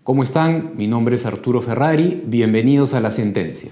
¿Cómo están? Mi nombre es Arturo Ferrari. Bienvenidos a La Sentencia.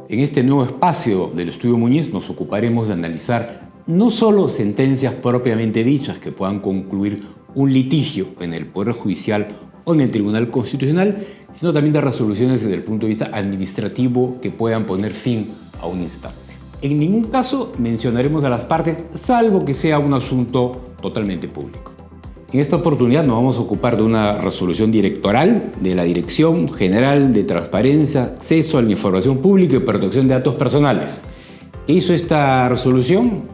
En este nuevo espacio del Estudio Muñiz nos ocuparemos de analizar no solo sentencias propiamente dichas que puedan concluir un litigio en el Poder Judicial o en el Tribunal Constitucional, sino también de resoluciones desde el punto de vista administrativo que puedan poner fin a una instancia. En ningún caso mencionaremos a las partes, salvo que sea un asunto totalmente público. En esta oportunidad nos vamos a ocupar de una resolución directoral de la Dirección General de Transparencia, Acceso a la Información Pública y Protección de Datos Personales. ¿Qué hizo esta resolución?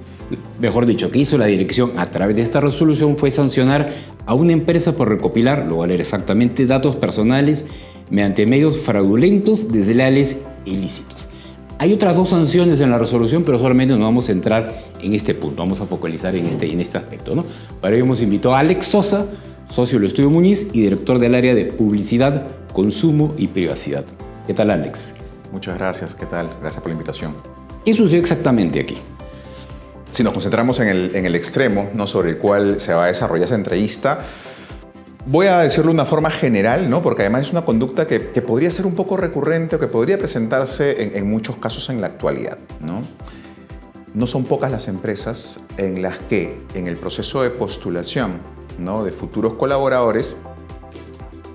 Mejor dicho, ¿qué hizo la dirección a través de esta resolución? Fue sancionar a una empresa por recopilar, lo voy a leer exactamente, datos personales mediante medios fraudulentos, desleales e ilícitos. Hay otras dos sanciones en la resolución, pero solamente nos vamos a centrar en este punto. Vamos a focalizar en este aspecto, ¿no? Para ello hemos invitado a Alex Sosa, socio del Estudio Muñiz y director del área de Publicidad, Consumo y Privacidad. ¿Qué tal, Alex? Muchas gracias. ¿Qué tal? Gracias por la invitación. ¿Qué sucedió exactamente aquí? Si nos concentramos en el extremo, ¿no?, sobre el cual se va a desarrollar esa entrevista, voy a decirlo de una forma general, ¿no?, porque además es una conducta que podría ser un poco recurrente o que podría presentarse en muchos casos en la actualidad, ¿no? No son pocas las empresas en las que en el proceso de postulación, ¿no?, de futuros colaboradores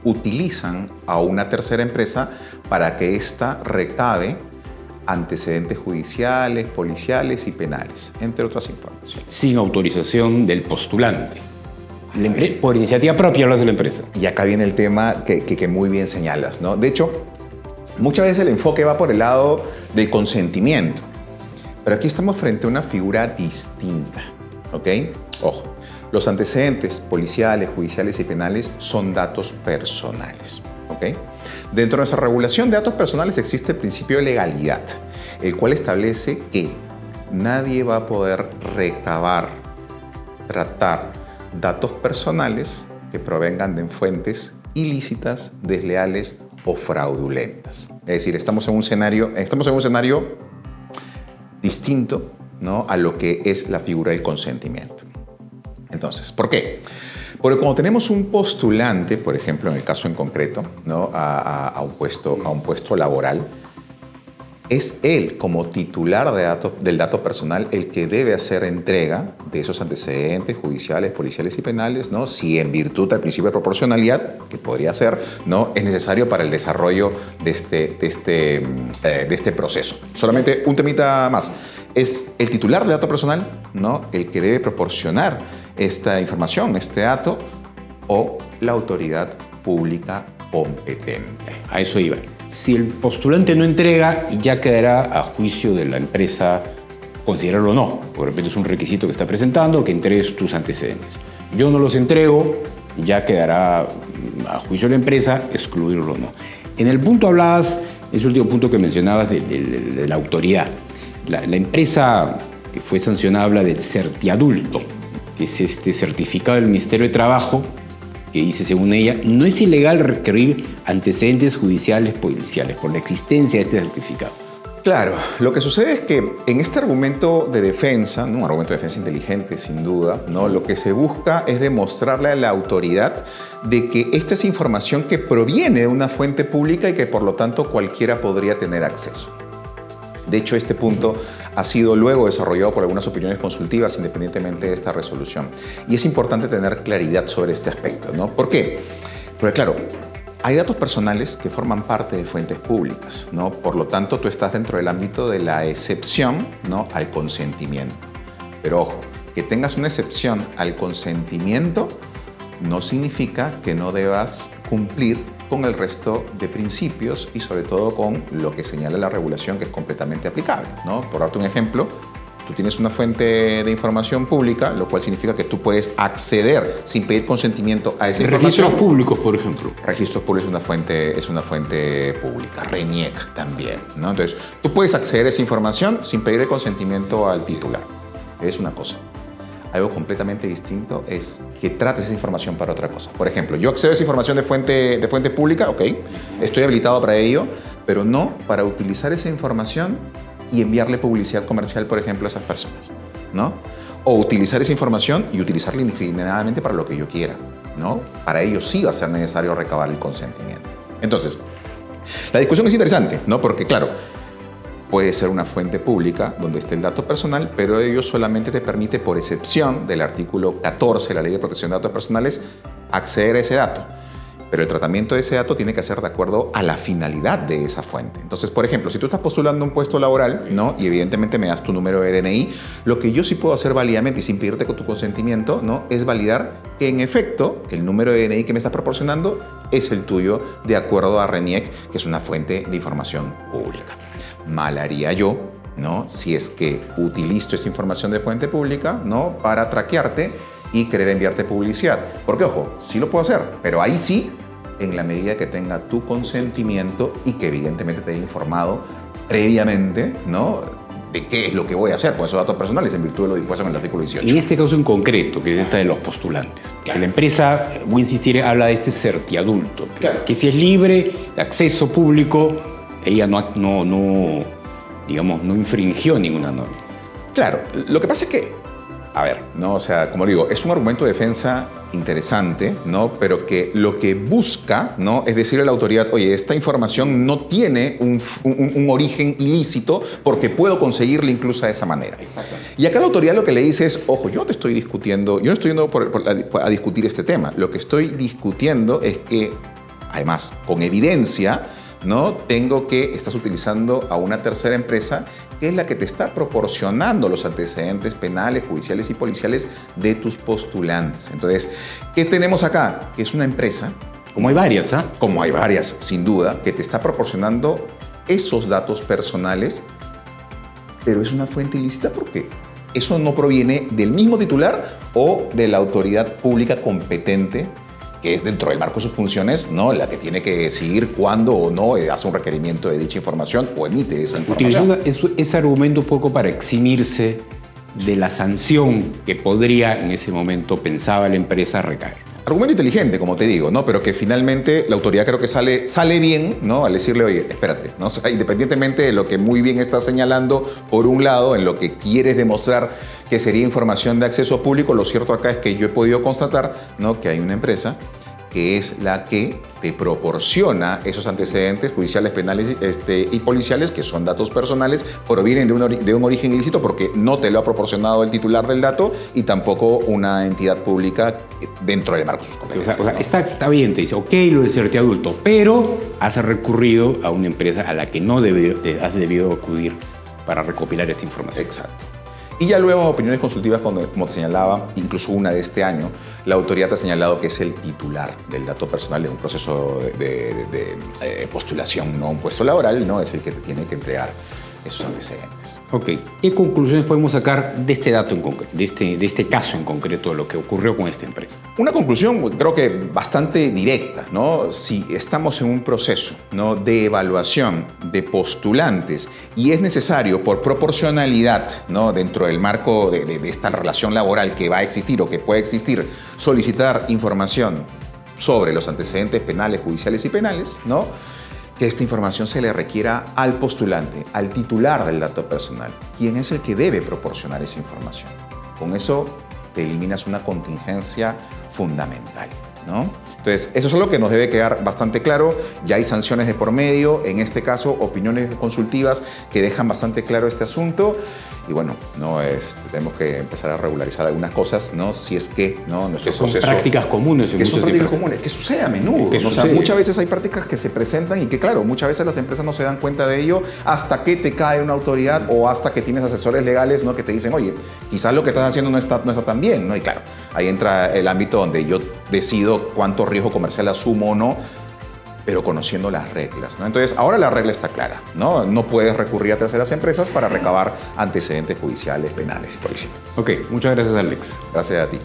utilizan a una tercera empresa para que ésta recabe antecedentes judiciales, policiales y penales, entre otras informaciones. Sin autorización del postulante. Por iniciativa propia hablas de la empresa. Y acá viene el tema que muy bien señalas, ¿no? De hecho, muchas veces el enfoque va por el lado del consentimiento, pero aquí estamos frente a una figura distinta, ¿ok? Ojo, los antecedentes policiales, judiciales y penales son datos personales, ¿ok? Dentro de nuestra regulación de datos personales existe el principio de legalidad, el cual establece que nadie va a poder recabar, tratar datos personales que provengan de fuentes ilícitas, desleales o fraudulentas. Es decir, estamos en un escenario distinto, ¿no?, a lo que es la figura del consentimiento. Entonces, ¿por qué? Porque cuando tenemos un postulante, por ejemplo, en el caso en concreto, ¿no?, a un puesto laboral, es él, como titular del dato personal, el que debe hacer entrega de esos antecedentes judiciales, policiales y penales, ¿no?, si en virtud del principio de proporcionalidad, que podría ser, ¿no?, es necesario para el desarrollo de este proceso. Solamente un temita más. Es el titular del dato personal, ¿no?, el que debe proporcionar esta información, este dato, o la autoridad pública competente. A eso iba. Si el postulante no entrega, ya quedará a juicio de la empresa considerarlo o no. Por repente es un requisito que está presentando que entregues tus antecedentes. Yo no los entrego, ya quedará a juicio de la empresa excluirlo o no. En el punto hablabas, ese último punto que mencionabas de la autoridad. La empresa que fue sancionada habla del Certiadulto, que es este certificado del Ministerio de Trabajo, que dice, según ella, no es ilegal requerir antecedentes judiciales policiales por la existencia de este certificado. Claro, lo que sucede es que en este argumento de defensa, ¿no?, un argumento de defensa inteligente sin duda, ¿no?, lo que se busca es demostrarle a la autoridad de que esta es información que proviene de una fuente pública y que por lo tanto cualquiera podría tener acceso. De hecho, este punto ha sido luego desarrollado por algunas opiniones consultivas independientemente de esta resolución. Y es importante tener claridad sobre este aspecto, ¿no? ¿Por qué? Porque claro, hay datos personales que forman parte de fuentes públicas, ¿no? Por lo tanto, tú estás dentro del ámbito de la excepción, ¿no?, al consentimiento. Pero ojo, que tengas una excepción al consentimiento no significa que no debas cumplir con el resto de principios y sobre todo con lo que señala la regulación, que es completamente aplicable, ¿no? Por darte un ejemplo, tú tienes una fuente de información pública, lo cual significa que tú puedes acceder sin pedir consentimiento a esa información. Registros públicos, por ejemplo. Registros públicos es una fuente pública. RENIEC también, ¿no? Entonces, tú puedes acceder a esa información sin pedir el consentimiento al titular. Es una cosa. Algo completamente distinto es que trates esa información para otra cosa. Por ejemplo, yo accedo a esa información de fuente pública, ok, estoy habilitado para ello, pero no para utilizar esa información y enviarle publicidad comercial, por ejemplo, a esas personas, ¿no? O utilizar esa información y utilizarla indiscriminadamente para lo que yo quiera, ¿no? Para ello sí va a ser necesario recabar el consentimiento. Entonces, la discusión es interesante, ¿no? Porque, claro, puede ser una fuente pública donde esté el dato personal, pero ello solamente te permite, por excepción del artículo 14 de la Ley de Protección de Datos Personales, acceder a ese dato. Pero el tratamiento de ese dato tiene que ser de acuerdo a la finalidad de esa fuente. Entonces, por ejemplo, si tú estás postulando un puesto laboral, ¿no? Y evidentemente me das tu número de DNI, lo que yo sí puedo hacer válidamente y sin pedirte con tu consentimiento, ¿no? Es validar que en efecto el número de DNI que me estás proporcionando es el tuyo de acuerdo a RENIEC, que es una fuente de información pública. Mal haría yo, ¿no? Si es que utilizo esta información de fuente pública, ¿no? Para traquearte y querer enviarte publicidad. Porque, ojo, sí lo puedo hacer, pero ahí sí, en la medida que tenga tu consentimiento y que evidentemente te haya informado previamente, ¿no? De qué es lo que voy a hacer con esos datos personales en virtud de lo dispuesto en el artículo 18. En este caso en concreto, que es esta de los postulantes, claro, que la empresa, voy a insistir, habla de este certiadulto, Claro, que si es libre de acceso público, ella digamos, no infringió ninguna norma. Claro, lo que pasa es que, a ver, ¿no? O sea, como digo, es un argumento de defensa interesante, ¿no? Pero que lo que busca, ¿no? Es decirle a la autoridad, oye, esta información no tiene un origen ilícito porque puedo conseguirla incluso de esa manera. Exactamente. Y acá la autoridad lo que le dice es, ojo, yo no estoy discutiendo, yo no estoy yendo a discutir este tema. Lo que estoy discutiendo es que, además, con evidencia, ¿no? Tengo que estás utilizando a una tercera empresa que es la que te está proporcionando los antecedentes penales, judiciales y policiales de tus postulantes. Entonces, ¿qué tenemos acá? Que es una empresa, Como hay varias, ¿ah? como hay varias, sin duda, que te está proporcionando esos datos personales, pero es una fuente ilícita porque eso no proviene del mismo titular o de la autoridad pública competente, que es dentro del marco de sus funciones, ¿no? La que tiene que decidir cuándo o no hace un requerimiento de dicha información o emite esa información. Utilizó ese argumento un poco para eximirse de la sanción que podría en ese momento, pensaba la empresa, recaer. Argumento inteligente, como te digo, ¿no? Pero que finalmente la autoridad creo que sale bien, ¿no? Al decirle, oye, espérate, ¿no? O sea, independientemente de lo que muy bien estás señalando, por un lado, en lo que quieres demostrar que sería información de acceso público, lo cierto acá es que yo he podido constatar, ¿no? Que hay una empresa que es la que te proporciona esos antecedentes judiciales, penales y policiales, que son datos personales, provienen de un origen ilícito porque no te lo ha proporcionado el titular del dato y tampoco una entidad pública dentro del marco de sus competencias. O sea, está bien, te dice, ok, lo de certiadulto, pero has recurrido a una empresa a la que no has debido acudir para recopilar esta información. Exacto. Y ya luego, opiniones consultivas, como te señalaba, incluso una de este año, la autoridad ha señalado que es el titular del dato personal en un proceso de postulación, no un puesto laboral, no es el que te tiene que entregar esos antecedentes. Ok, ¿qué conclusiones podemos sacar de este dato en concreto, de este caso en concreto, de lo que ocurrió con esta empresa? Una conclusión creo que bastante directa, ¿no? Si estamos en un proceso, ¿no? de evaluación de postulantes y es necesario por proporcionalidad, ¿no? dentro del marco de esta relación laboral que va a existir o que puede existir, solicitar información sobre los antecedentes penales, judiciales y penales, ¿no? que esta información se le requiera al postulante, al titular del dato personal, quien es el que debe proporcionar esa información. Con eso te eliminas una contingencia fundamental, ¿no? Entonces, eso es algo que nos debe quedar bastante claro. Ya hay sanciones de por medio, en este caso, opiniones consultivas que dejan bastante claro este asunto. Y bueno, tenemos que empezar a regularizar algunas cosas, ¿no? Si es que, ¿no? Nuestro son proceso, prácticas comunes. Que son prácticas comunes, que sucede a menudo. Que O sea, sucede. muchas veces hay prácticas que se presentan y que, claro, muchas veces las empresas no se dan cuenta de ello hasta que te cae una autoridad o hasta que tienes asesores legales, ¿no? que te dicen, oye, quizás lo que estás haciendo no está tan bien, ¿no? Y claro, ahí entra el ámbito donde yo decido cuánto riesgo comercial asumo o no, pero conociendo las reglas, ¿no? Entonces, ahora la regla está clara, ¿no? No puedes recurrir a terceras empresas para recabar antecedentes judiciales, penales y policiales. Ok, muchas gracias, Alex. Gracias a ti.